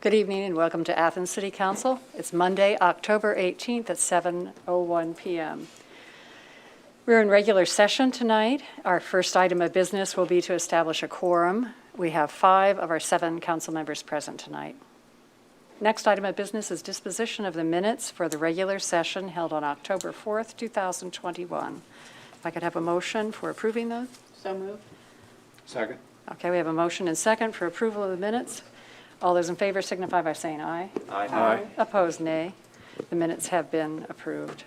Good evening and welcome to Athens City Council. It's Monday, October 18th at 7:01 p.m. We're in regular session tonight. Our first item of business will be to establish a quorum. We have 5 of our 7 council members present tonight. Next item of business is disposition of the minutes for the regular session held on October 4th, 2021. If I could have a motion for approving those? So moved. Second. Okay, we have a motion and second for approval of the minutes. All those in favor signify by saying aye. Aye. Aye. Opposed, nay. The minutes have been approved.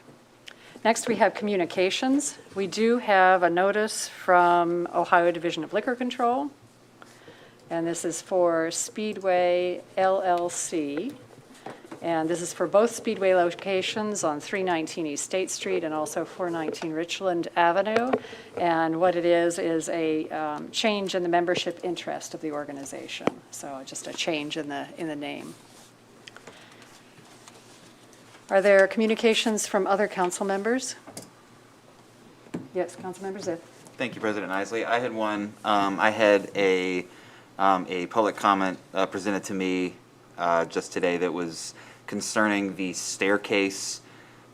Next, we have communications. We do have a notice from Ohio Division of Liquor Control, and this is for Speedway LLC. And this is for both Speedway locations on 319 East State Street and also 419 Richland Avenue. And what it is a change in the membership interest of the organization. So just a change in the name. Are there communications from other council members? Yes, council members. Thank you, President Isley. I had one. I had a public comment presented to me just today that was concerning the staircase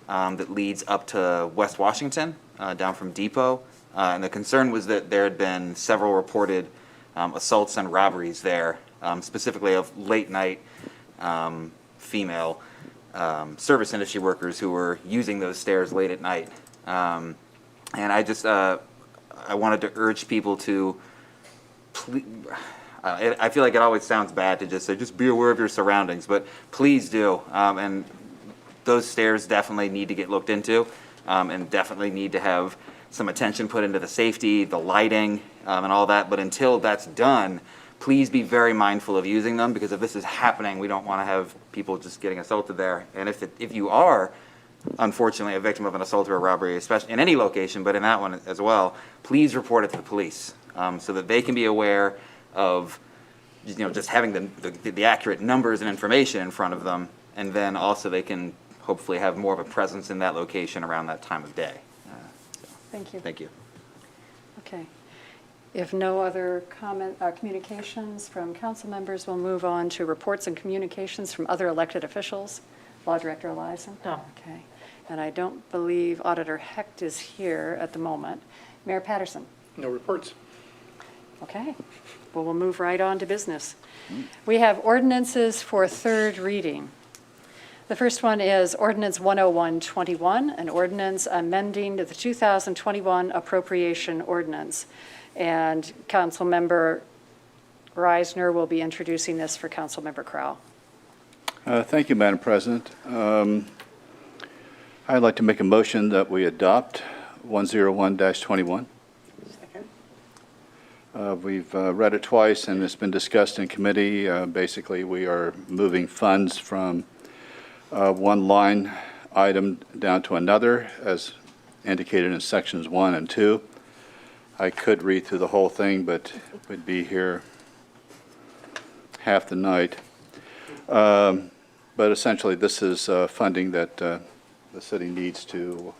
that leads up to West Washington, down from Depot. And the concern was that there had been several reported assaults and robberies there, specifically of late night female service industry workers who were using those stairs late at night. And I just, I wanted to urge people to please, I feel like it always sounds bad to just say, just be aware of your surroundings, but please do. And those stairs definitely need to get looked into, and definitely need to have some attention put into the safety, the lighting, and all that. But until that's done, please be very mindful of using them, because if this is happening, we don't want to have people just getting assaulted there. And if you are, unfortunately, a victim of an assault or a robbery, especially in any location, but in that one as well, please report it to the police, so that they can be aware of, just having the accurate numbers and information in front of them, and then also they can hopefully have more of a presence in that location around that time of day. Thank you. Thank you. Okay. If no other communications from council members, we'll move on to reports and communications from other elected officials. Law Director Eliason? No. Okay. And I don't believe Auditor Hecht is here at the moment. Mayor Patterson? No reports. Okay. Well, we'll move right on to business. We have ordinances for third reading. The first one is Ordinance 10121, an ordinance amending the 2021 appropriation ordinance. And Councilmember Reisner will be introducing this for Councilmember Krause. Thank you, Madam President. I'd like to make a motion that we adopt 101-21. We've read it twice, and it's been discussed in committee. Basically, we are moving funds from one line item down to another, as indicated in sections 1 and 2. I could read through the whole thing, but we'd be here half the night. But essentially, this is funding that the city needs to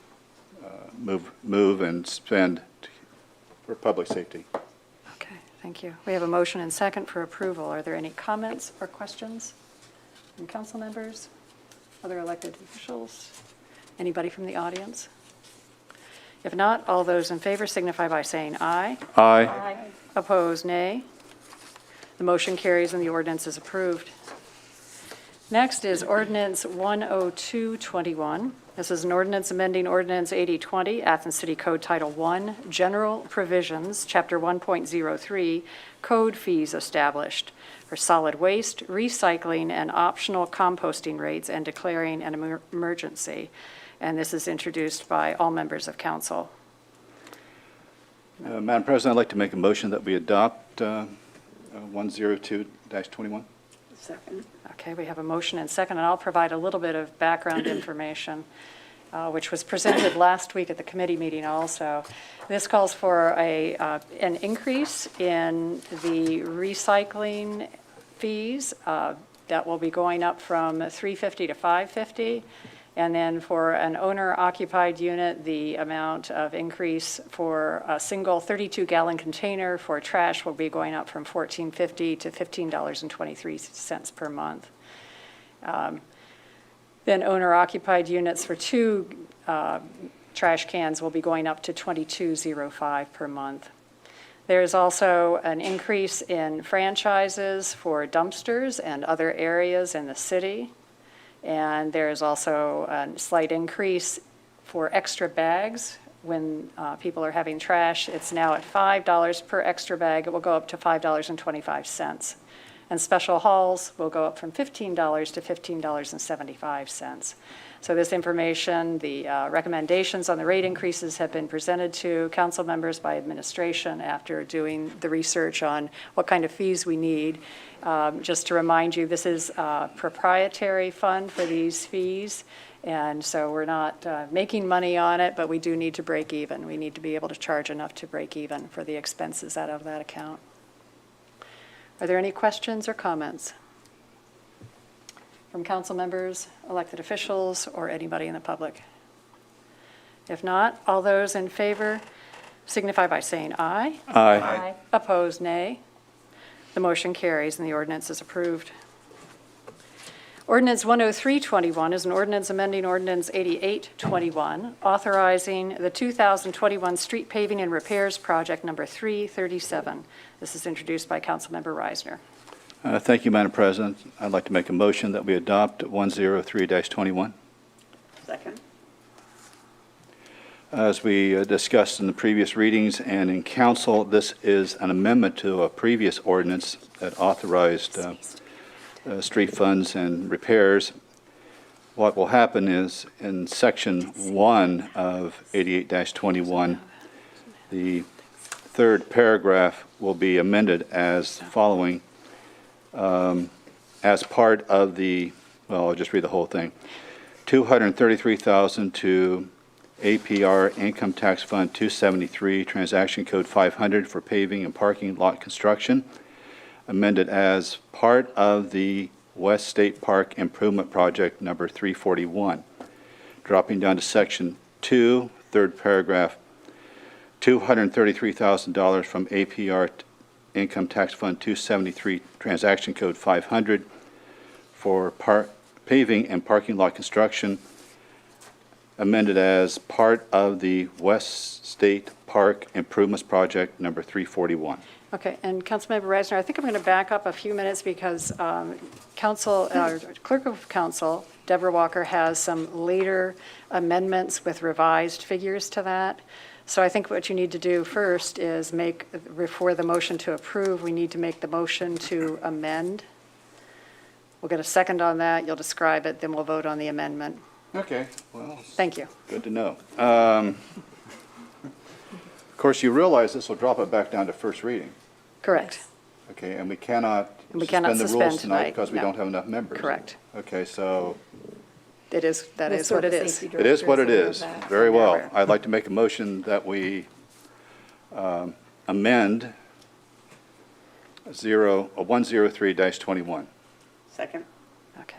move and spend for public safety. Okay, thank you. We have a motion and second for approval. Are there any comments or questions from council members, other elected officials, anybody from the audience? If not, all those in favor signify by saying aye. Aye. Aye. Opposed, nay. The motion carries and the ordinance is approved. Next is Ordinance 10221. This is an ordinance amending Ordinance 8020, Athens City Code Title I, General Provisions, Chapter 1.03, Code Fees Established for Solid Waste, Recycling, and Optional Composting Rates, and declaring an emergency. And this is introduced by all members of council. Madam President, I'd like to make a motion that we adopt 102-21. Second. Okay, we have a motion and second, and I'll provide a little bit of background information, which was presented last week at the committee meeting also. This calls for an increase in the recycling fees that will be going up from $3.50 to $5.50, And then for an owner-occupied unit, the amount of increase for a single 32-gallon container for trash will be going up from $14.50 to $15.23 per month. Then owner-occupied units for 2 trash cans will be going up to $22.05 per month. There's also an increase in franchises for dumpsters and other areas in the city. And there's also a slight increase for extra bags when people are having trash. It's now at $5 per extra bag. It will go up to $5.25. And special hauls will go up from $15 to $15.75. So this information, the recommendations on the rate increases have been presented to council members by administration after doing the research on what kind of fees we need. Just to remind you, this is a proprietary fund for these fees, and so we're not making money on it, but we do need to break even. We need to be able to charge enough to break even for the expenses out of that account. Are there any questions or comments from council members, elected officials, or anybody in the public? If not, all those in favor signify by saying aye. Aye. Opposed, nay. The motion carries and the ordinance is approved. Ordinance 10321 is an ordinance amending Ordinance 8821, authorizing the 2021 street paving and repairs project number 337. This is introduced by Councilmember Reisner. Thank you, Madam President. I'd like to make a motion that we adopt 103-21. Second. As we discussed in the previous readings and in council, this is an amendment to a previous ordinance that authorized street funds and repairs. What will happen is in section 1 of 88-21, the third paragraph will be amended as following. As part of the, well, I'll just read the whole thing. $233,000 to APR Income Tax Fund 273, Transaction Code 500 for paving and parking lot construction, amended as part of the West State Park Improvement Project number 341. Dropping down to section 2, third paragraph, $233,000 from APR Income Tax Fund 273, Transaction Code 500 for paving and parking lot construction, amended as part of the West State Park Improvements Project number 341. Okay, and Councilmember Reisner, I think I'm going to back up a few minutes because Clerk of Council, Deborah Walker, has some later amendments with revised figures to that. So I think what you need to do first is before the motion to approve, we need to make the motion to amend. We'll get a second on that, you'll describe it, then we'll vote on the amendment. Okay, well, Thank you. good to know. Of course, you realize this will drop it back down to first reading, Correct. okay? And we cannot And we cannot suspend the suspend rules tonight tonight, because we no. don't have enough members. Correct. Okay, so That is what it is. it is what it is. Very well. I'd like to make a motion that we amend 103-21. Second. Okay.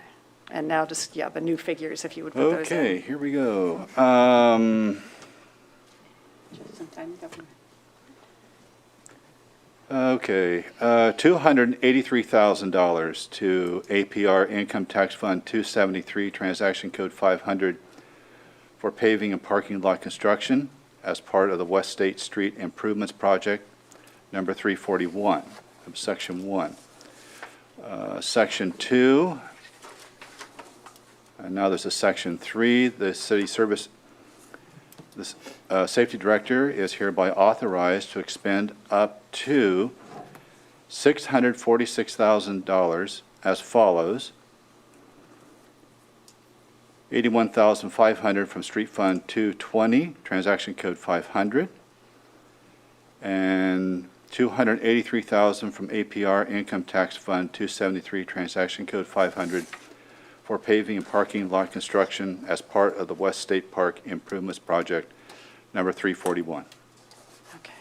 And now just, the new figures, if you would put those in. Okay, here we go. Just in time government. Okay, $283,000 to APR Income Tax Fund 273, Transaction Code 500 for paving and parking lot construction as part of the West State Street Improvements Project, number 341, of Section 1. Section 2, and now there's a Section 3, the City Service. The Safety Director is hereby authorized to expend up to $646,000 as follows. $81,500 from Street Fund 220, Transaction Code 500, and $283,000 from APR Income Tax Fund 273, Transaction Code 500 for paving and parking lot construction as part of the West State Park Improvements Project, number 341. Okay,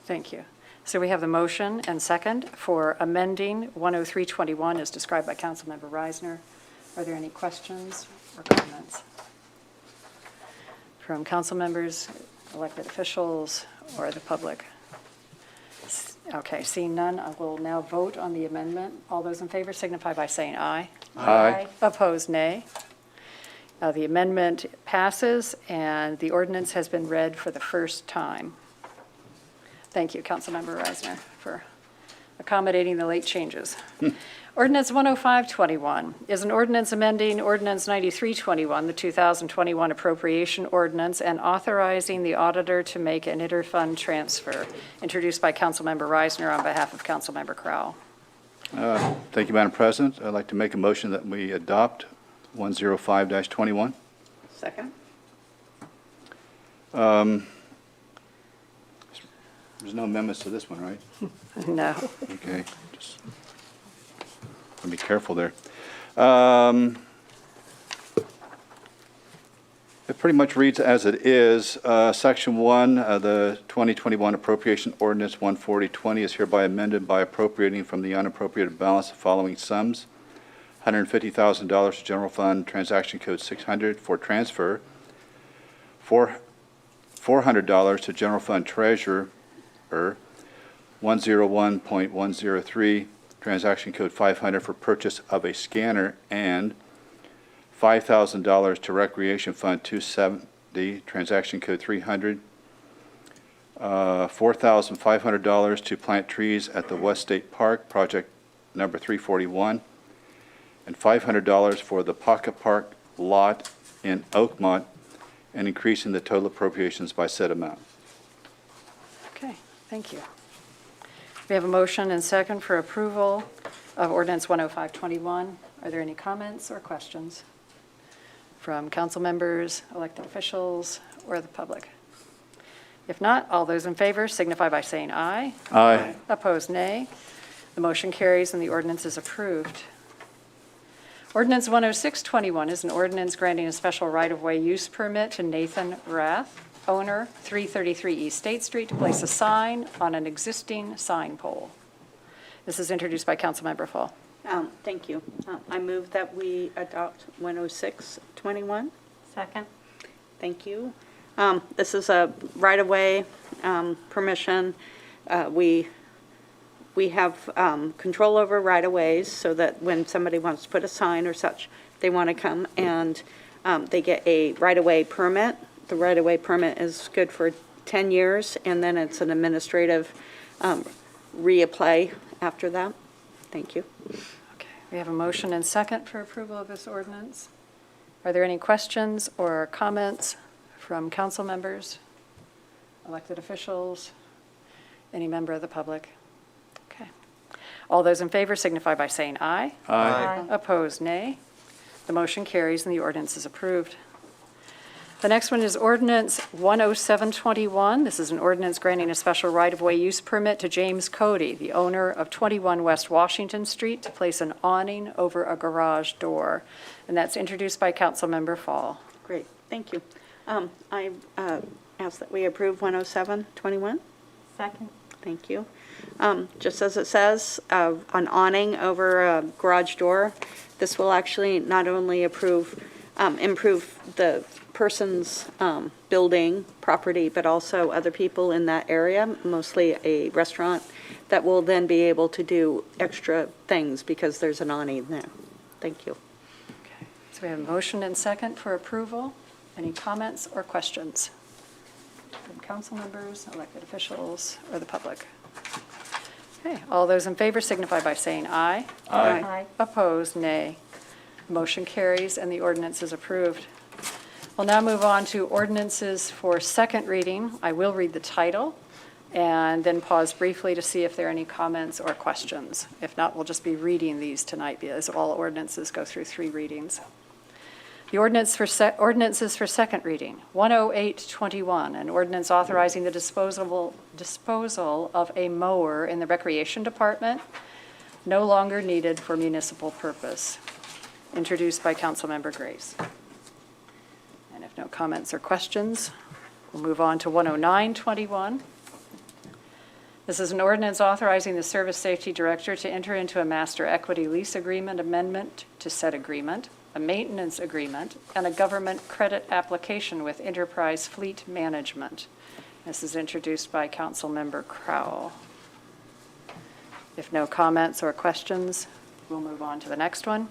thank you. So we have the motion and second for amending 10321 as described by Councilmember Reisner. Are there any questions or comments? from council members, elected officials, or the public? Okay, seeing none, I will now vote on the amendment. All those in favor signify by saying aye. Aye. Opposed, nay. The amendment passes, and the ordinance has been read for the first time. Thank you, Councilmember Reisner, for accommodating the late changes. Ordinance 10521 is an ordinance amending Ordinance 9321, the 2021 appropriation ordinance, and authorizing the auditor to make an interfund transfer, introduced by Councilmember Reisner on behalf of Councilmember Crowell. Thank you, Madam President. I'd like to make a motion that we adopt 105-21. Second? There's no amendments to this one, right? No. Okay, just be careful there. It pretty much reads as it is. Section 1, the 2021 Appropriation Ordinance 14020 is hereby amended by appropriating from the unappropriated balance the following sums: $150,000 to General Fund Transaction Code 600 for transfer, $400 to General Fund Treasurer, 101.103 Transaction Code 500 for purchase of a scanner, and $5,000 to Recreation Fund 270, Transaction Code 300, $4,500 to plant trees at the West State Park, project number 341, and $500 for the Pocket Park lot in Oakmont, and increasing the total appropriations by said amount. Okay, thank you. We have a motion and second for approval of ordinance 10521. Are there any comments or questions from council members, elected officials, or the public? If not, all those in favor signify by saying aye. Aye. Opposed, nay. The motion carries and the ordinance is approved. Ordinance 10621 is an ordinance granting a special right-of-way use permit to Nathan Rath, owner, 333 East State Street, to place a sign on an existing sign pole. This is introduced by Councilmember Fall. Thank you. I move that we adopt 10621. Second. Thank you. This is a right-of-way permission. We have control over right-of-ways so that when somebody wants to put a sign or such, they want to come and they get a right-of-way permit. The right-of-way permit is good for 10 years, and then it's an administrative reapply after that. Thank you. Okay, we have a motion and second for approval of this ordinance. Are there any questions or comments from council members, elected officials, any member of the public? Okay. All those in favor signify by saying aye. Aye. Opposed, nay. The motion carries and the ordinance is approved. The next one is ordinance 10721. This is an ordinance granting a special right-of-way use permit to James Cody, the owner of 21 West Washington Street, to place an awning over a garage door. And that's introduced by Councilmember Fall. Great, thank you. I ask that we approve 10721. Second. Thank you. Just as it says, an awning over a garage door, this will actually not only improve the person's building, property, but also other people in that area, mostly a restaurant, that will then be able to do extra things because there's an awning there. Thank you. Okay. So we have a motion and second for approval. Any comments or questions from council members, elected officials, or the public? Okay, all those in favor signify by saying aye. Aye. Opposed, nay. Motion carries and the ordinance is approved. We'll now move on to ordinances for second reading. I will read the title and then pause briefly to see if there are any comments or questions. If not, we'll just be reading these tonight because all ordinances go through 3 readings. The ordinances for second reading. 10821, an ordinance authorizing the disposal of a mower in the Recreation Department, no longer needed for municipal purpose. Introduced by Councilmember Grace. And if no comments or questions, we'll move on to 10921. This is an ordinance authorizing the Service Safety Director to enter into a master equity lease agreement amendment to said agreement. a maintenance agreement, and a government credit application with Enterprise Fleet Management. This is introduced by Councilmember Krause. If no comments or questions, we'll move on to the next one.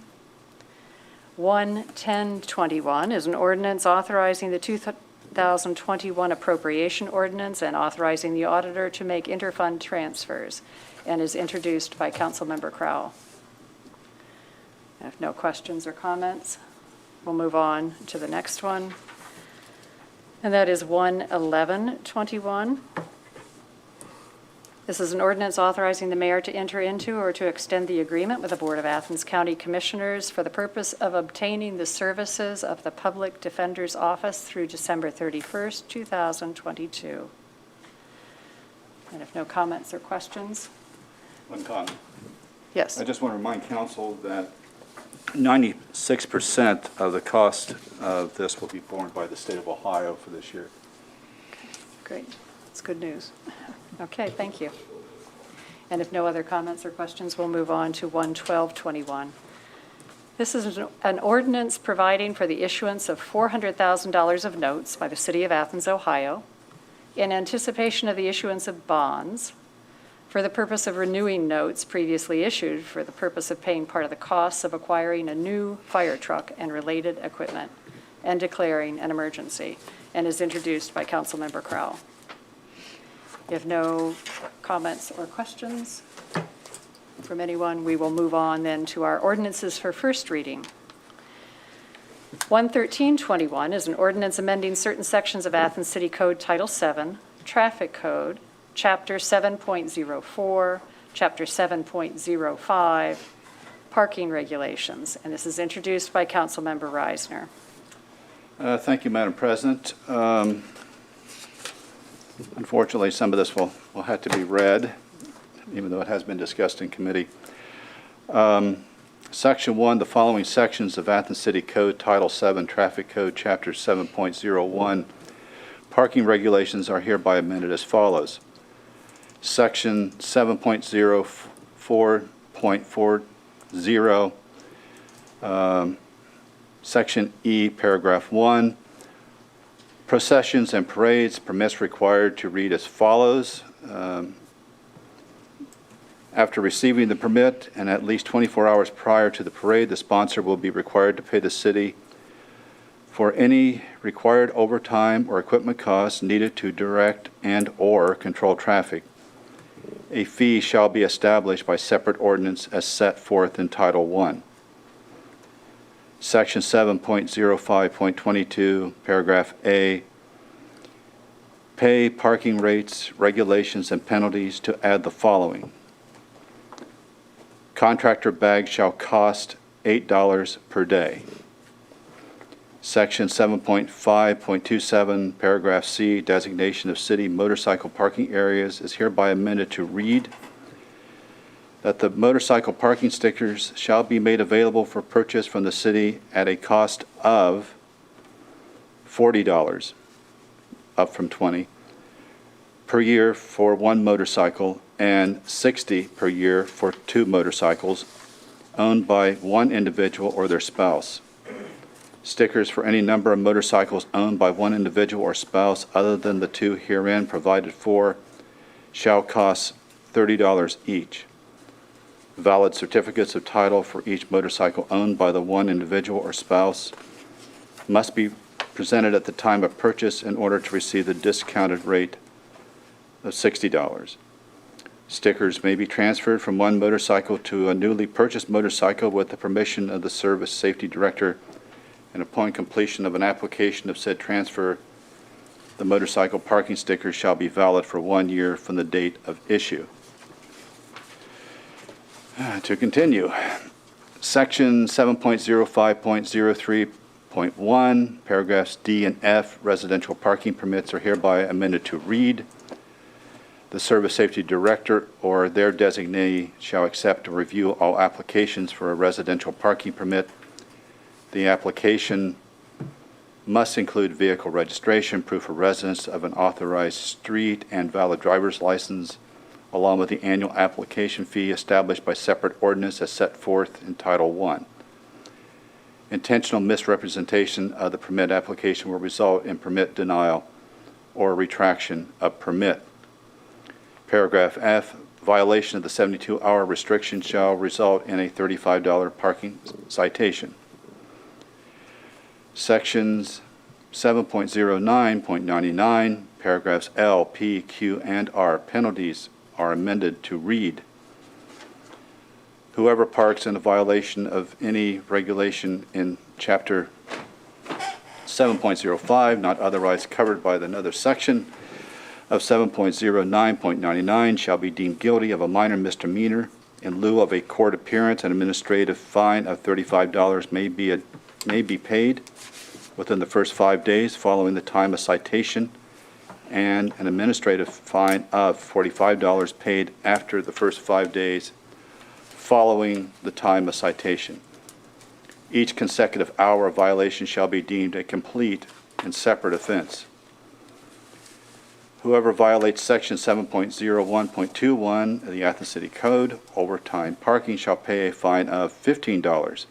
11021 is an ordinance authorizing the 2021 appropriation ordinance and authorizing the auditor to make interfund transfers, and is introduced by Councilmember Krause. If no questions or comments, we'll move on to the next one. And that is 11121. This is an ordinance authorizing the mayor to enter into or to extend the agreement with the Board of Athens County Commissioners for the purpose of obtaining the services of the Public Defender's Office through December 31st, 2022. And if no comments or questions, One comment. yes. I just want to remind council that 96% of the cost of this will be borne by the state of Ohio for this year. Great. That's good news. Okay, thank you. And if no other comments or questions, we'll move on to 11221. This is an ordinance providing for the issuance of $400,000 of notes by the City of Athens, Ohio, in anticipation of the issuance of bonds for the purpose of renewing notes previously issued for the purpose of paying part of the costs of acquiring a new fire truck and related equipment and declaring an emergency, and is introduced by Councilmember Krause. If no comments or questions from anyone, we will move on then to our ordinances for first reading. 11321 is an ordinance amending certain sections of Athens City Code Title 7, Traffic Code, Chapter 7.04, Chapter 7.05, Parking Regulations, and this is introduced by Councilmember Reisner. Thank you, Madam President. Unfortunately, some of this will have to be read, even though it has been discussed in committee. Section 1, the following sections of Athens City Code, Title 7, Traffic Code, Chapter 7.01, parking regulations are hereby amended as follows. Section 7.04.40, Section E, Paragraph 1, processions and parades, permits required to read as follows. After receiving the permit and at least 24 hours prior to the parade, the sponsor will be required to pay the city for any required overtime or equipment costs needed to direct and/or control traffic. A fee shall be established by separate ordinance as set forth in Title 1. Section 7.05.22, Paragraph A, pay parking rates, regulations, and penalties to add the following. Contractor bags shall cost $8 per day. Section 7.5.27, Paragraph C, designation of city motorcycle parking areas is hereby amended to read that the motorcycle parking stickers shall be made available for purchase from the city at a cost of $40, up from $20, per year for one motorcycle and $60 per year for two motorcycles owned by one individual or their spouse. Stickers for any number of motorcycles owned by one individual or spouse other than the two herein provided for shall cost $30 each. Valid certificates of title for each motorcycle owned by the one individual or spouse must be presented at the time of purchase in order to receive the discounted rate of $60. Stickers may be transferred from one motorcycle to a newly purchased motorcycle with the permission of the Service Safety Director, and upon completion of an application of said transfer, the motorcycle parking sticker shall be valid for 1 year from the date of issue. To continue, Section 7.05.03.1, paragraphs D and F, residential parking permits are hereby amended to read, the Service Safety Director or their designee shall accept and review all applications for a residential parking permit. The application must include vehicle registration, proof of residence of an authorized street, and valid driver's license, along with the annual application fee established by separate ordinance as set forth in Title 1. Intentional misrepresentation of the permit application will result in permit denial or retraction of permit. Paragraph F, violation of the 72-hour restriction shall result in a $35 parking citation. Sections 7.09.99, paragraphs L, P, Q, and R, penalties are amended to read: whoever parks in a violation of any regulation in Chapter 7.05, not otherwise covered by another section of 7.09.99, shall be deemed guilty of a minor misdemeanor. In lieu of a court appearance, an administrative fine of $35 may be paid within the first 5 days following the time of citation, and an administrative fine of $45 paid after the first 5 days following the time of citation. Each consecutive hour of violation shall be deemed a complete and separate offense. Whoever violates Section 7.01.21 of the Athens City Code, overtime parking, shall pay a fine of $15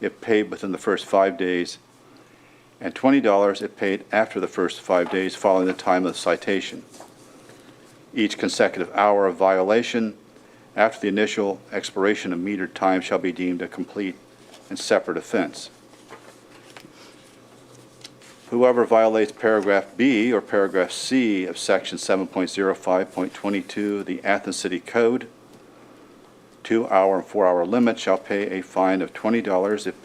if paid within the first 5 days, and $20 if paid after the first 5 days following the time of citation. Each consecutive hour of violation after the initial expiration of metered time shall be deemed a complete and separate offense. Whoever violates paragraph B or paragraph C of section 7.05.22 of the Athens City Code, 2-hour and 4-hour limit, shall pay a fine of $20 if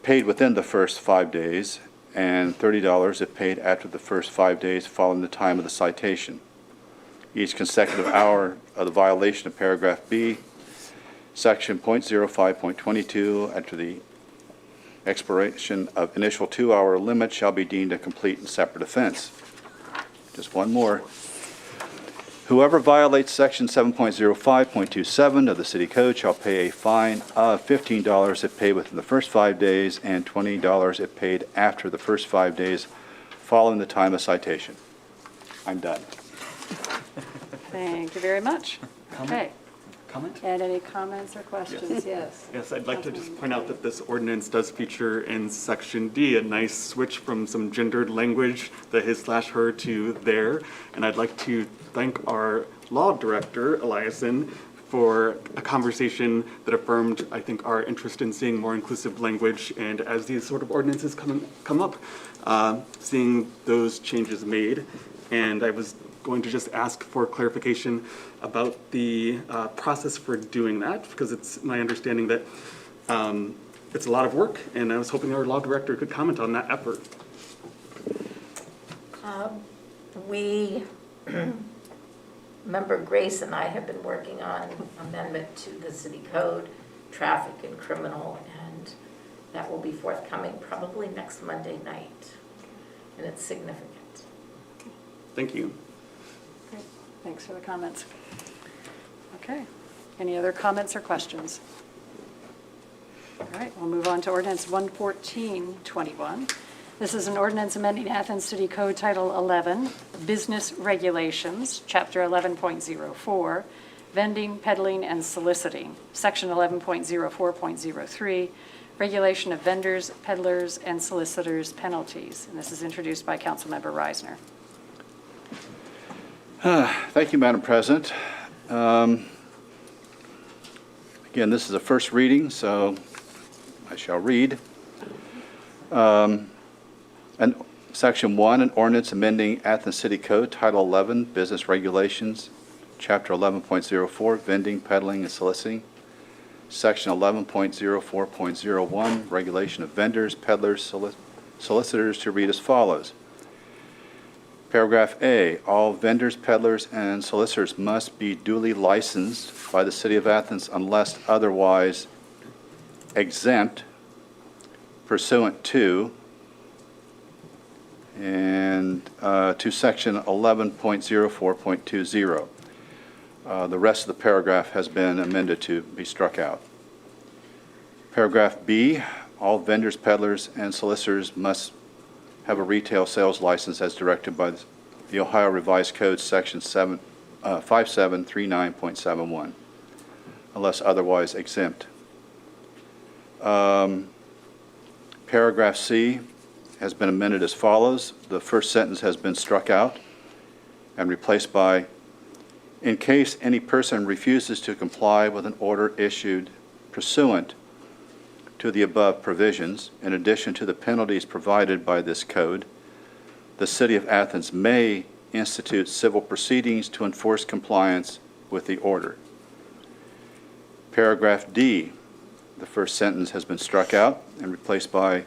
paid within the first 5 days, and $30 if paid after the first 5 days following the time of the citation. Each consecutive hour of the violation of paragraph B, section .05.22, after the expiration of initial 2-hour limit, shall be deemed a complete and separate offense. Just one more. Whoever violates section 7.05.27 of the City Code shall pay a fine of $15 if paid within the first 5 days, and $20 if paid after the first 5 days following the time of citation. I'm done. Thank you very much. Okay. Comment? And any comments or questions? Yes. Yes, I'd like to just point out that this ordinance does feature in section D a nice switch from some gendered language, the his/her to their. And I'd like to thank our law director, Eliason, for a conversation that affirmed, I think, our interest in seeing more inclusive language. And as these sort of ordinances come up, seeing those changes made. And I was going to just ask for clarification about the process for doing that, because it's my understanding that it's a lot of work, and I was hoping our law director could comment on that effort. Member Grace and I have been working on amendment to the city code, traffic and criminal, and that will be forthcoming probably next Monday night, and it's significant. Thank you. Great. Thanks for the comments. Okay. Any other comments or questions? All right, we'll move on to ordinance 11421. This is an ordinance amending Athens City Code Title 11, Business Regulations, Chapter 11.04, Vending, Peddling, and Soliciting, Section 11.04.03, Regulation of Vendors, Peddlers, and Solicitors Penalties. And this is introduced by Councilmember Reisner. Thank you, Madam President. Again, this is a first reading, so I shall read. And Section 1, an ordinance amending Athens City Code, Title 11, Business Regulations, Chapter 11.04, Vending, Peddling, and Soliciting, Section 11.04.01, Regulation of Vendors, Peddlers, Solicitors, to read as follows. Paragraph A, all vendors, peddlers, and solicitors must be duly licensed by the City of Athens unless otherwise exempt pursuant to to Section 11.04.20. The rest of the paragraph has been amended to be struck out. Paragraph B, all vendors, peddlers, and solicitors must have a retail sales license as directed by the Ohio Revised Code, Section 5739.71, unless otherwise exempt. Paragraph C has been amended as follows. The first sentence has been struck out and replaced by, in case any person refuses to comply with an order issued pursuant to the above provisions, in addition to the penalties provided by this code, the City of Athens may institute civil proceedings to enforce compliance with the order. Paragraph D, the first sentence has been struck out and replaced by,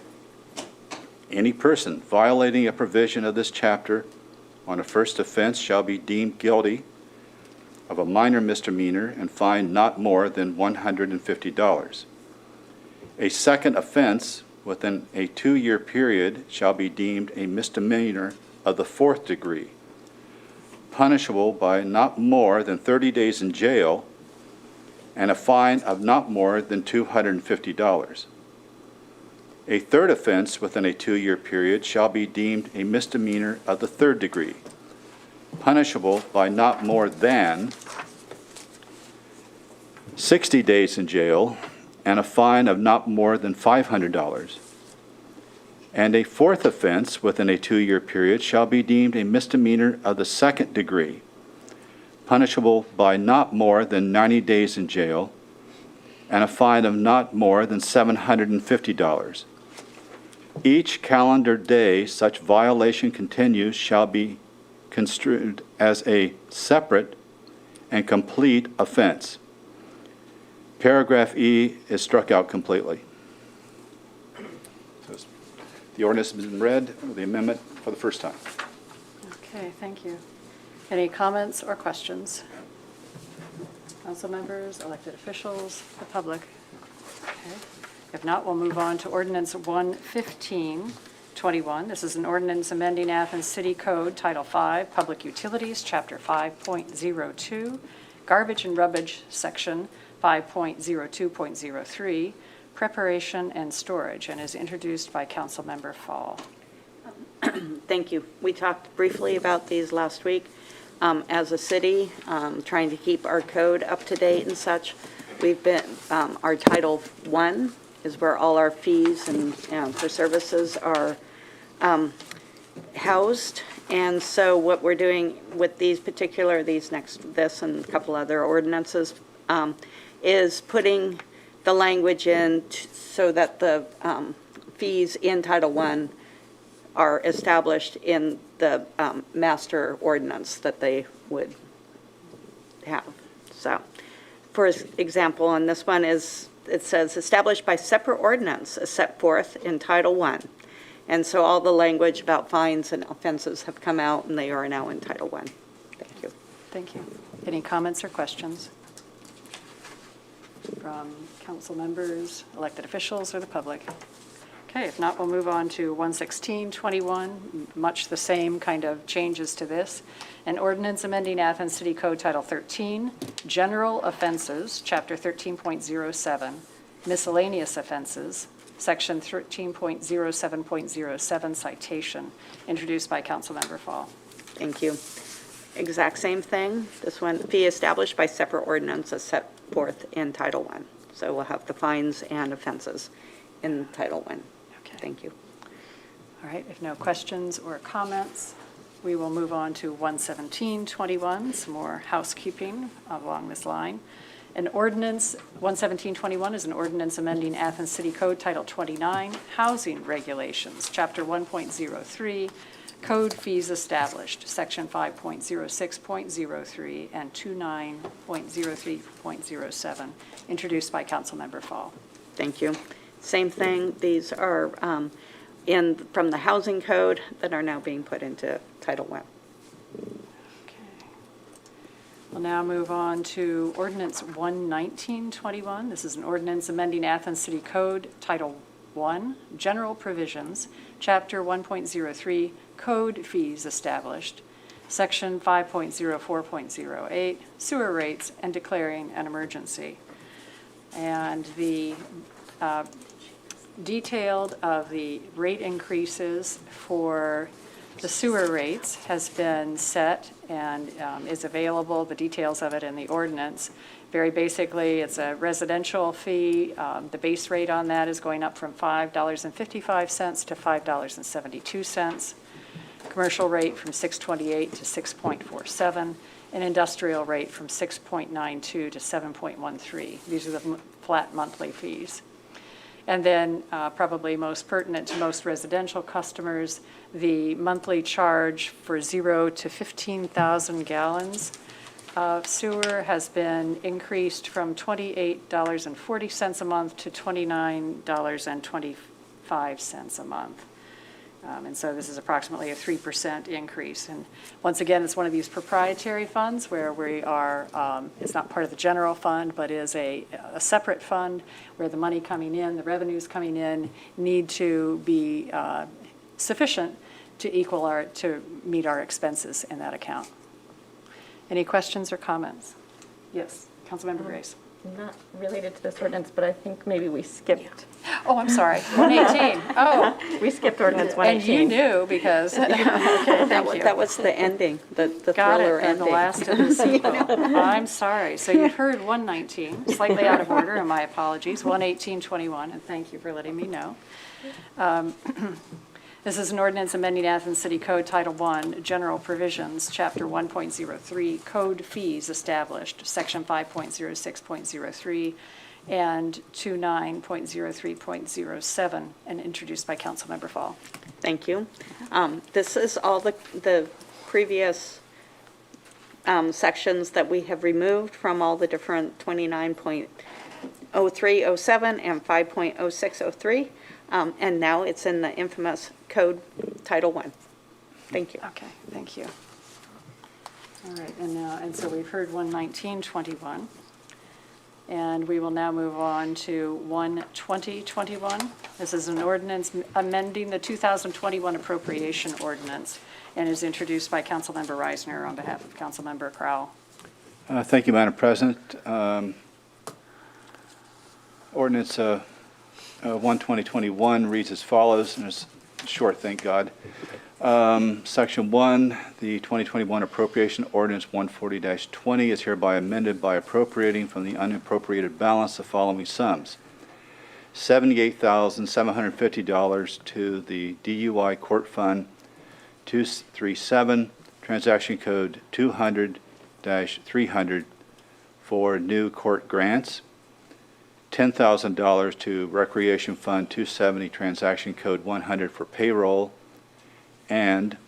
any person violating a provision of this chapter on a first offense shall be deemed guilty of a minor misdemeanor and fined not more than $150. A second offense within a 2-year period shall be deemed a misdemeanor of the 4th degree, punishable by not more than 30 days in jail and a fine of not more than $250. A third offense within a 2-year period shall be deemed a misdemeanor of the 3rd degree, punishable by not more than 60 days in jail and a fine of not more than $500. And a fourth offense within a 2-year period shall be deemed a misdemeanor of the 2nd degree, punishable by not more than 90 days in jail and a fine of not more than $750. Each calendar day such violation continues shall be construed as a separate and complete offense. Paragraph E is struck out completely. So the ordinance has been read, the amendment for the first time. Okay, thank you. Any comments or questions? Council members, elected officials, the public? Okay. If not, we'll move on to Ordinance 11521. This is an ordinance amending Athens City Code, Title 5, Public Utilities, Chapter 5.02, Garbage and Rubbage, Section 5.02.03, Preparation and Storage, and is introduced by Councilmember Fall. Thank you. We talked briefly about these last week. As a city, trying to keep our code up to date and such, we've been, our Title I is where all our fees and for services are housed. And so what we're doing with this and a couple other ordinances is putting the language in so that the fees in Title I are established in the master ordinance that they would have. So, for example, on this one it says established by separate ordinance as set forth in Title I. And so all the language about fines and offenses have come out and they are now in Title I. Thank you. Thank you. Any comments or questions from council members, elected officials, or the public? Okay, if not, we'll move on to 11621, much the same kind of changes to this. An ordinance amending Athens City Code Title 13, General Offenses, Chapter 13.07, Miscellaneous Offenses, Section 13.07.07, Citation, introduced by Councilmember Fall. Thank you. Exact same thing. This one, fee established by separate ordinance as set forth in Title I. So we'll have the fines and offenses in Title I. Okay. Thank you. All right, if no questions or comments, we will move on to 11721, some more housekeeping along this line. An ordinance, 11721 is an ordinance amending Athens City Code Title 29, Housing Regulations, Chapter 1.03, Code Fees Established, Section 5.06.03 and 29.03.07, introduced by Councilmember Fall. Thank you. Same thing. These are from the housing code that are now being put into Title I. Okay. We'll now move on to Ordinance 11921. This is an ordinance amending Athens City Code, Title I, General Provisions, Chapter 1.03, Code Fees Established, Section 5.04.08, Sewer Rates, and declaring an emergency. And the detailed of the rate increases for The sewer rates has been set and is available, the details of it in the ordinance. Very basically, it's a residential fee. The base rate on that is going up from $5.55 to $5.72. Commercial rate from 6.28 to 6.47, and industrial rate from 6.92 to 7.13. These are the flat monthly fees. And then probably most pertinent to most residential customers, the monthly charge for 0 to 15,000 gallons of sewer has been increased from $28.40 a month to $29.25 a month. And so this is approximately a 3% increase. And once again, it's one of these proprietary funds where we are, it's not part of the general fund, but is a separate fund where the money coming in, the revenues coming in need to be sufficient to to meet our expenses in that account. Any questions or comments? Yes, Councilmember Grace. Not related to this ordinance, but I think maybe we skipped. Oh, I'm sorry, 118. Oh, We skipped ordinance and 118. you knew because, okay, thank you. That was the ending, the Got thriller it, and the ending. last of the sequel. I'm sorry. So you've heard 119, slightly out of order, and my apologies, 11821, and thank you for letting me know. This is an ordinance amending Athens City Code Title I, General Provisions, Chapter 1.03, Code Fees Established, Section 5.06.03, and 29.03.07, and introduced by Councilmember Fall. Thank you. This is all the previous sections that we have removed from all the different 29.0307 and 5.0603. And now it's in the infamous Code Title I. Thank you. Okay, thank you. All right, and so we've heard 11921, and we will now move on to 12021. This is an ordinance amending the 2021 appropriation ordinance, and is introduced by Councilmember Reisner on behalf of Councilmember Krause. Thank you, Madam President. Ordinance 12021 reads as follows, and it's short, thank God. Section 1, the 2021 Appropriation Ordinance 140-20 is hereby amended by appropriating from the unappropriated balance the following sums: $78,750 to the DUI Court Fund 237, Transaction Code 200-300 for new court grants, $10,000 to Recreation Fund 270, Transaction Code 100 for payroll, and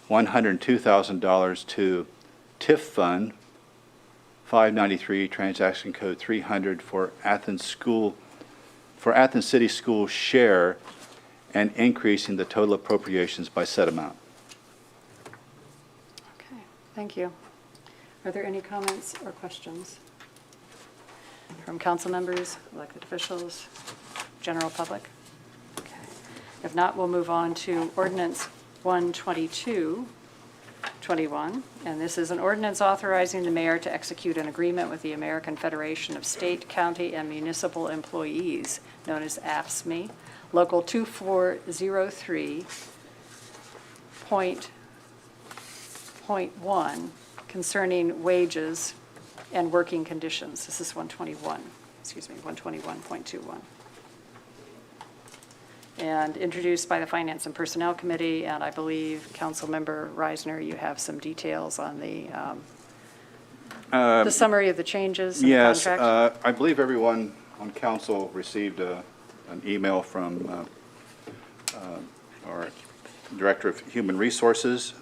$102,000 to TIF Fund 593, Transaction Code 300 for Athens City School share, and increasing the total appropriations by said amount. Okay, thank you. Are there any comments or questions from council members, elected officials, general public? Okay. If not, we'll move on to ordinance 12221, and this is an ordinance authorizing the mayor to execute an agreement with the American Federation of State, County, and Municipal Employees, known as AFSCME, Local 2403.1, concerning wages and working conditions. This is 121.21. And introduced by the Finance and Personnel Committee, and I believe, Councilmember Reisner, you have some details on the summary of the changes in the Yes, contract. I believe everyone on council received an email from our Director of Human Resources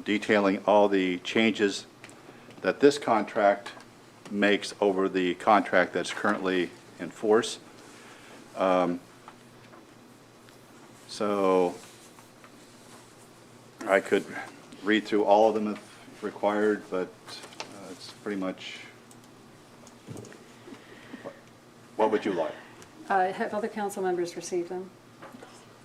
detailing all the changes that this contract makes over the contract that's currently in force. So I could read through all of them if required, but it's pretty much, what would you like? Have other council members received them?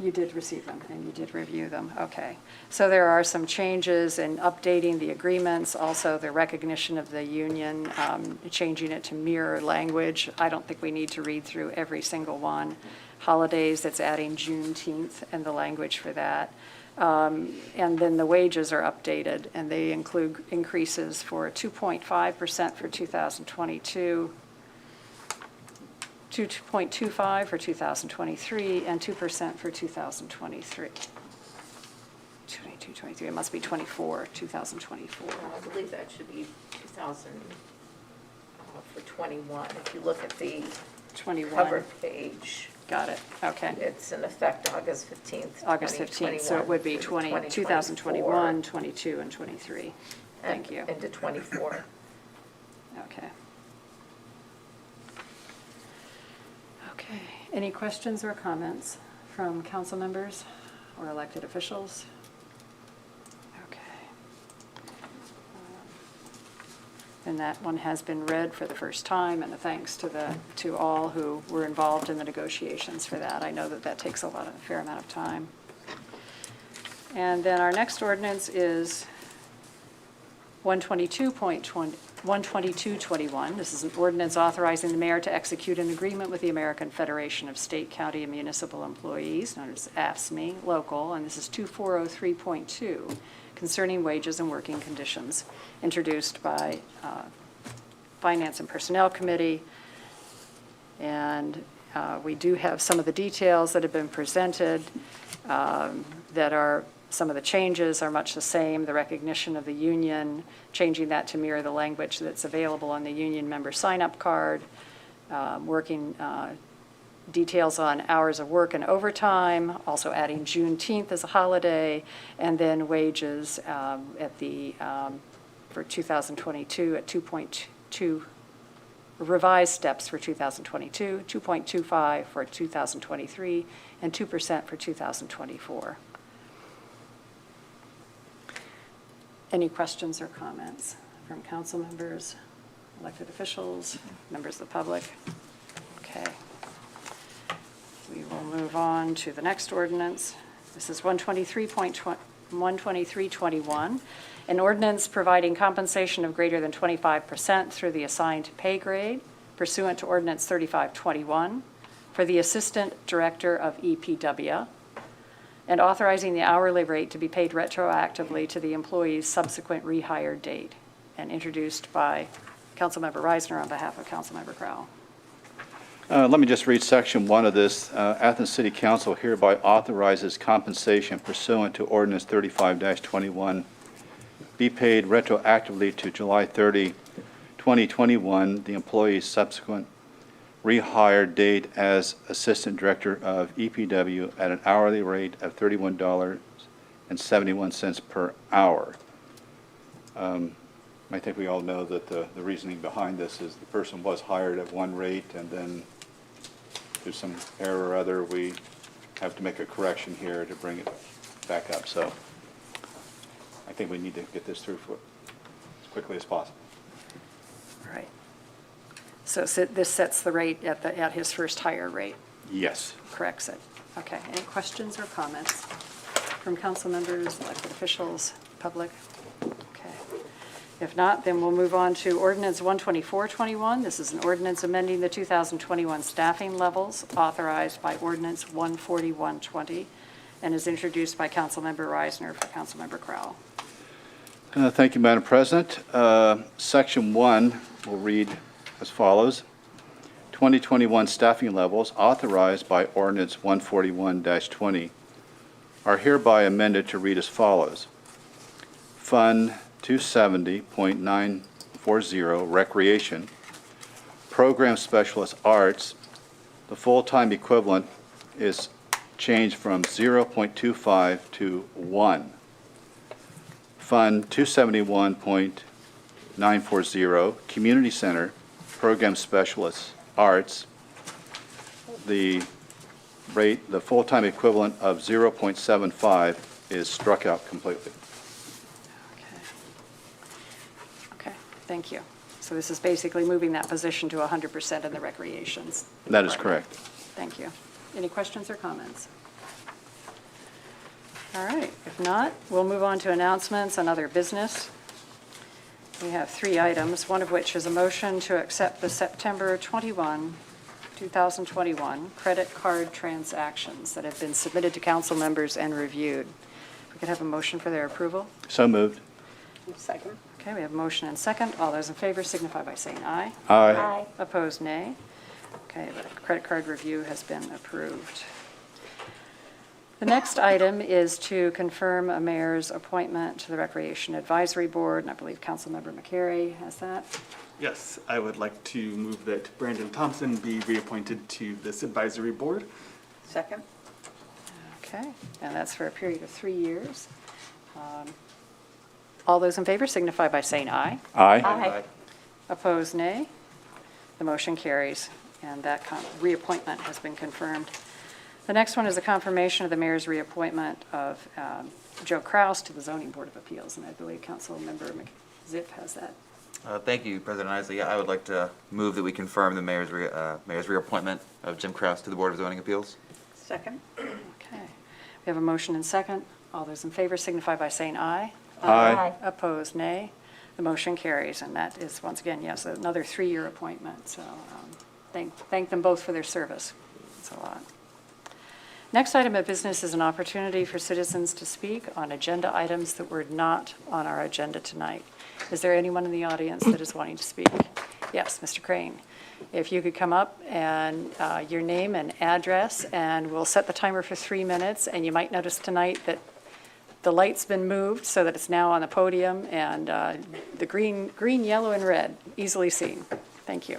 You did receive them, and you did review them. Okay. So there are some changes in updating the agreements, also the recognition of the union, changing it to mirror language. I don't think we need to read through every single one. Holidays, that's adding Juneteenth and the language for that. And then the wages are updated, and they include increases for 2.5% for 2022, 2.25 for 2023, and 2% for 2023. 22, 23, it must be 24, 2024. I believe that should be 2,000 for 21. If you look at the 21. cover page, Got it, okay. it's in effect August 15th, August 15th, so it would be 2021, 2024, 22, and 23. Thank you. Into 24. Okay. Okay, any questions or comments from council members or elected officials? Okay. And that one has been read for the first time, and a thanks to all who were involved in the negotiations for that. I know that that takes a fair amount of time. And then our next ordinance is 122.21. This is an ordinance authorizing the mayor to execute an agreement with the American Federation of State, County, and Municipal Employees, known as AFSCME, local, and this is 2403.2, concerning wages and working conditions, introduced by Finance and Personnel Committee. And we do have some of the details that have been presented that are, some of the changes are much the same. The recognition of the union, changing that to mirror the language that's available on the union member sign-up card, working details on hours of work and overtime, also adding Juneteenth as a holiday, and then wages at the, for 2022 at 2.2, revised steps for 2022, 2.25 for 2023, and 2% for 2024. Any questions or comments from council members, elected officials, members of the public? Okay. We will move on to the next ordinance. This is 123.21, an ordinance providing compensation of greater than 25% through the assigned pay grade pursuant to Ordinance 3521 for the Assistant Director of EPW, and authorizing the hourly rate to be paid retroactively to the employee's subsequent rehire date, and introduced by Councilmember Reisner on behalf of Councilmember Krause. Let me just read Section 1 of this. Athens City Council hereby authorizes compensation pursuant to Ordinance 35-21 be paid retroactively to July 30, 2021, the employee's subsequent rehire date as Assistant Director of EPW at an hourly rate of $31.71 per hour. I think we all know that the reasoning behind this is the person was hired at one rate, and then through some error or other, we have to make a correction here to bring it back up. So I think we need to get this through as quickly as possible. All right. So this sets the rate at his first hire rate, Yes. corrects it. Okay, any questions or comments from council members, elected officials, public? Okay. If not, then we'll move on to Ordinance 12421. This is an ordinance amending the 2021 staffing levels authorized by Ordinance 14120 and is introduced by Councilmember Reisner for Councilmember Krause. Thank you, Madam President. Section 1 will read as follows. 2021 staffing levels authorized by Ordinance 141-20 are hereby amended to read as follows. Fund 270.940 Recreation, Program Specialist Arts, the full-time equivalent is changed from 0.25 to 1. Fund 271.940 Community Center, Program Specialist Arts, the rate, the full-time equivalent of 0.75 is struck out completely. Okay, thank you. So this is basically moving that position to 100% in the recreations. That is correct. Thank you. Any questions or comments? All right, if not, we'll move on to announcements and other business. We have 3 items, one of which is a motion to accept the September 21, 2021 credit card transactions that have been submitted to council members and reviewed. could have a motion for their approval. So moved. Second. Okay, we have a motion and second. All those in favor signify by saying aye. Aye. Opposed, nay. Okay, the credit card review has been approved. The next item is to confirm a mayor's appointment to the Recreation Advisory Board, and I believe Councilmember McCary has that. Yes, I would like to move that Brandon Thompson be reappointed to this advisory board. Second. Okay, and that's for a period of 3 years. All those in favor signify by saying aye. Aye. Opposed, nay. The motion carries, and that reappointment has been confirmed. The next one is a confirmation of the mayor's reappointment of Joe Krause to the Zoning Board of Appeals, and I believe Councilmember Zip has that. Thank you, President Isley. Yeah, I would like to move that we confirm the mayor's reappointment of Jim Krause to the Board of Zoning Appeals. Second. Okay, we have a motion and second. All those in favor signify by saying aye. Aye. Opposed, nay. The motion carries, and that is, once again, yes, another 3-year appointment. So thank them both for their service. It's a lot. Next item of business is an opportunity for citizens to speak on agenda items that were not on our agenda tonight. Is there anyone in the audience that is wanting to speak? Yes, Mr. Crane. If you could come up and your name and address, and we'll set the timer for 3 minutes, and you might notice tonight that the light's been moved so that it's now on the podium, and the green, yellow, and red, easily seen. Thank you.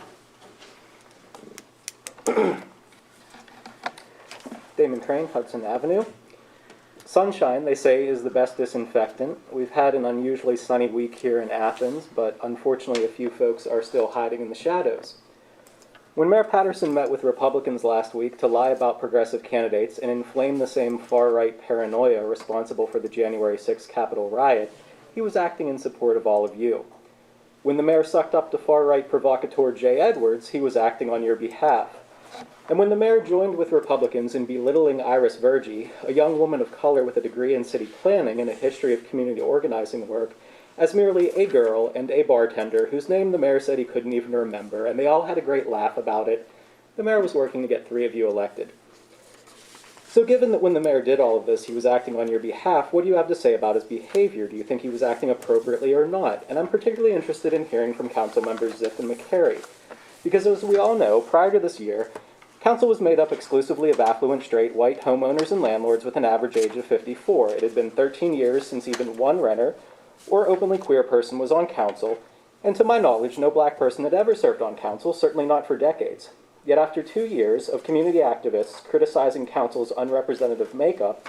Damon Crane, Hudson Avenue. Sunshine, they say, is the best disinfectant. We've had an unusually sunny week here in Athens, but unfortunately a few folks are still hiding in the shadows. When Mayor Patterson met with Republicans last week to lie about progressive candidates and inflame the same far-right paranoia responsible for the January 6th Capitol riot, he was acting in support of all of you. When the mayor sucked up to far-right provocateur Jay Edwards, he was acting on your behalf. And when the mayor joined with Republicans in belittling Iris Vergie, a young woman of color with a degree in city planning and a history of community organizing work, as merely a girl and a bartender whose name the mayor said he couldn't even remember, and they all had a great laugh about it, the mayor was working to get 3 of you elected. So given that when the mayor did all of this, he was acting on your behalf, what do you have to say about his behavior? Do you think he was acting appropriately or not? And I'm particularly interested in hearing from council members Ziff and McCary. Because as we all know, prior to this year, council was made up exclusively of affluent, straight, white homeowners and landlords with an average age of 54. It had been 13 years since even one renter or openly queer person was on council, and to my knowledge, no black person had ever served on council, certainly not for decades. Yet after 2 years of community activists criticizing council's unrepresentative makeup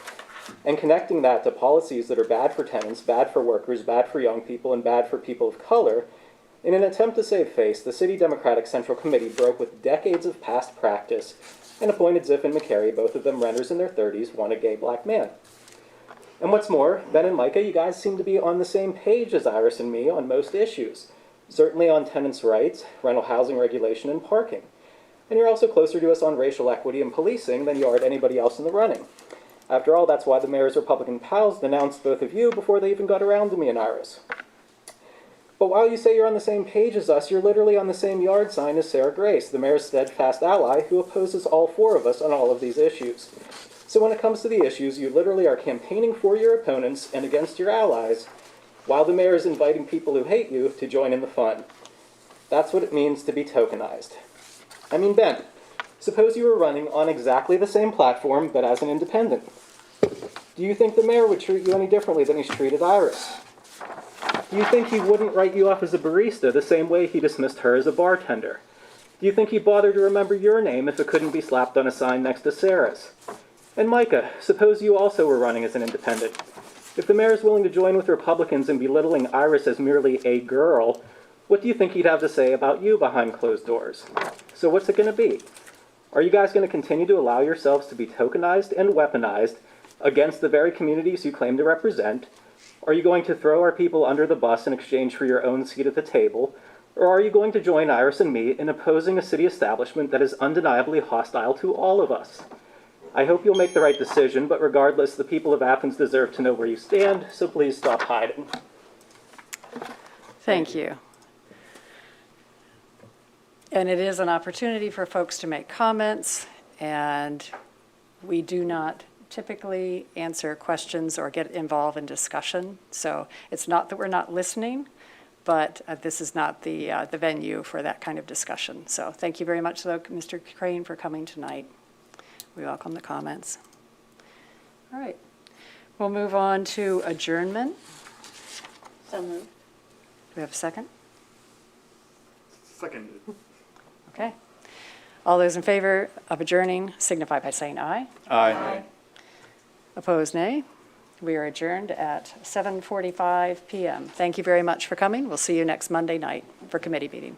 and connecting that to policies that are bad for tenants, bad for workers, bad for young people, and bad for people of color, in an attempt to save face, the City Democratic Central Committee broke with decades of past practice and appointed Ziff and McCary, both of them renters in their 30s, one a gay black man. And what's more, Ben and Micah, you guys seem to be on the same page as Iris and me on most issues, certainly on tenants' rights, rental housing regulation, and parking. And you're also closer to us on racial equity and policing than you are to anybody else in the running. After all, that's why the mayor's Republican pals denounced both of you before they even got around to me and Iris. But while you say you're on the same page as us, you're literally on the same yard sign as Sarah Grace, the mayor's steadfast ally who opposes all 4 of us on all of these issues. So when it comes to the issues, you literally are campaigning for your opponents and against your allies, while the mayor is inviting people who hate you to join in the fun. That's what it means to be tokenized. I mean, Ben, suppose you were running on exactly the same platform, but as an independent. Do you think the mayor would treat you any differently than he's treated Iris? Do you think he wouldn't write you off as a barista the same way he dismissed her as a bartender? Do you think he'd bother to remember your name if it couldn't be slapped on a sign next to Sarah's? And Micah, suppose you also were running as an independent. If the mayor is willing to join with Republicans in belittling Iris as merely a girl, what do you think he'd have to say about you behind closed doors? So what's it going to be? Are you guys going to continue to allow yourselves to be tokenized and weaponized against the very communities you claim to represent? Are you going to throw our people under the bus in exchange for your own seat at the table? Or are you going to join Iris and me in opposing a city establishment that is undeniably hostile to all of us? I hope you'll make the right decision, but regardless, the people of Athens deserve to know where you stand, so please stop hiding. Thank you. And it is an opportunity for folks to make comments, and we do not typically answer questions or get involved in discussion. So it's not that we're not listening, but this is not the venue for that kind of discussion. So thank you very much, though, Mr. Crane, for coming tonight. We welcome the comments. All right. We'll move on to adjournment. So moved. Do we have a second? Second. Okay. All those in favor of adjourning signify by saying aye. Aye. Opposed, nay. We are adjourned at 7:45 PM. Thank you very much for coming. We'll see you next Monday night for committee meeting.